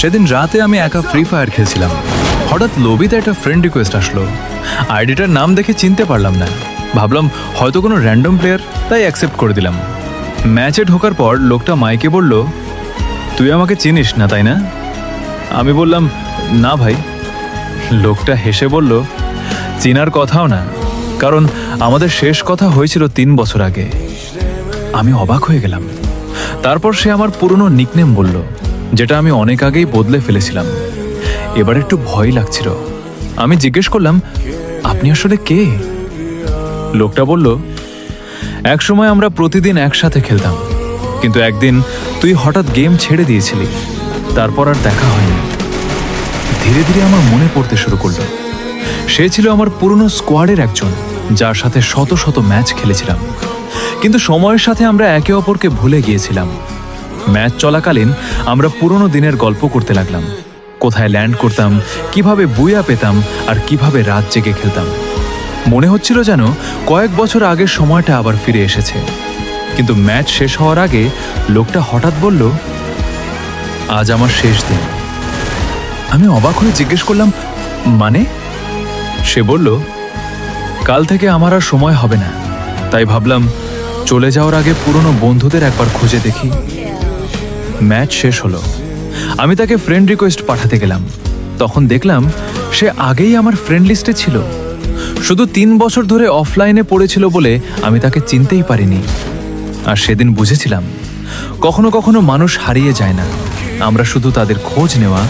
সেদিন রাতে আমি একা ফ্রি ফায়ার খেলছিলাম। হঠাৎ লবিতে একটা ফ্রেন্ড রিকোয়েস্ট আসলো। আইডিটার নাম দেখে চিনতে পারলাম না, ভাবলাম হয়তো কোনো র্যান্ডম প্লেয়ার, তাই অ্যাকসেপ্ট করে দিলাম। ম্যাচে ঢোকার পর লোকটা মাইকে বলল, তুই আমাকে চিনিস না তাই না? আমি বললাম, না ভাই। লোকটা হেসে বলল, চিনার কথাও না, কারণ আমাদের শেষ কথা হয়েছিল 3 বছর আগে। আমি অবাক হয়ে গেলাম। তারপর সে আমার পুরনো নিকনেম বলল, যেটা আমি অনেক আগেই বদলে ফেলেছিলাম। এবার একটু ভয় লাগছিল। আমি জিজ্ঞেস করলাম, আপনি আসলে কে? লোকটা বলল, একসময় আমরা প্রতিদিন একসাথে খেলতাম, কিন্তু একদিন তুই হঠাৎ গেম ছেড়ে দিয়েছিলি, তারপর আর দেখা হয়নি। ধীরে ধীরে আমার মনে পড়তে শুরু করলো। সে ছিল আমার পুরনো স্কোয়াডের একজন, যার সাথে শত শত ম্যাচ খেলেছিলাম, কিন্তু সময়ের সাথে আমরা একে অপরকে ভুলে গিয়েছিলাম। ম্যাচ চলাকালীন আমরা পুরনো দিনের গল্প করতে লাগলাম। কোথায় ল্যান্ড করতাম, কিভাবে বুয়া পেতাম, আর কিভাবে রাত জেগে খেলতাম। মনে হচ্ছিল যেন কয়েক বছর আগের সময়টা আবার ফিরে এসেছে। কিন্তু ম্যাচ শেষ হওয়ার আগে লোকটা হঠাৎ বলল, আজ আমার শেষ দিন। আমি অবাক হয়ে জিজ্ঞেস করলাম, মানে? সে বলল, কাল থেকে আমার আর সময় হবে না, তাই ভাবলাম চলে যাওয়ার আগে পুরনো বন্ধুদের একবার খুঁজে দেখি। ম্যাচ শেষ হলো। আমি তাকে ফ্রেন্ড রিকোয়েস্ট পাঠাতে গেলাম, তখন দেখলাম সে আগেই আমার ফ্রেন্ড লিস্টে ছিল। শুধু 3 বছর ধরে অফলাইনে পড়েছিল বলে আমি তাকে চিনতেই পারিনি। আর সেদিন বুঝেছিলাম, কখনো কখনো মানুষ হারিয়ে যায় না, আমরা শুধু তাদের খোঁজ নেওয়া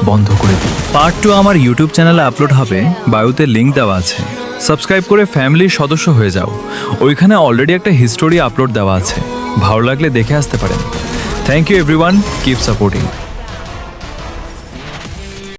বন্ধ করে দিই। পার্ট 2 আমার ইউটিউব চ্যানেলে আপলোড হবে, বায়োতে লিঙ্ক দেওয়া আছে। সাবস্ক্রাইব করে ফ্যামিলির সদস্য হয়ে যাও। ওইখানে অলরেডি একটা হিস্টোরি আপলোড দেওয়া আছে, ভালো লাগলে দেখে আসতে পারেন। Thank you everyone, keep supporting.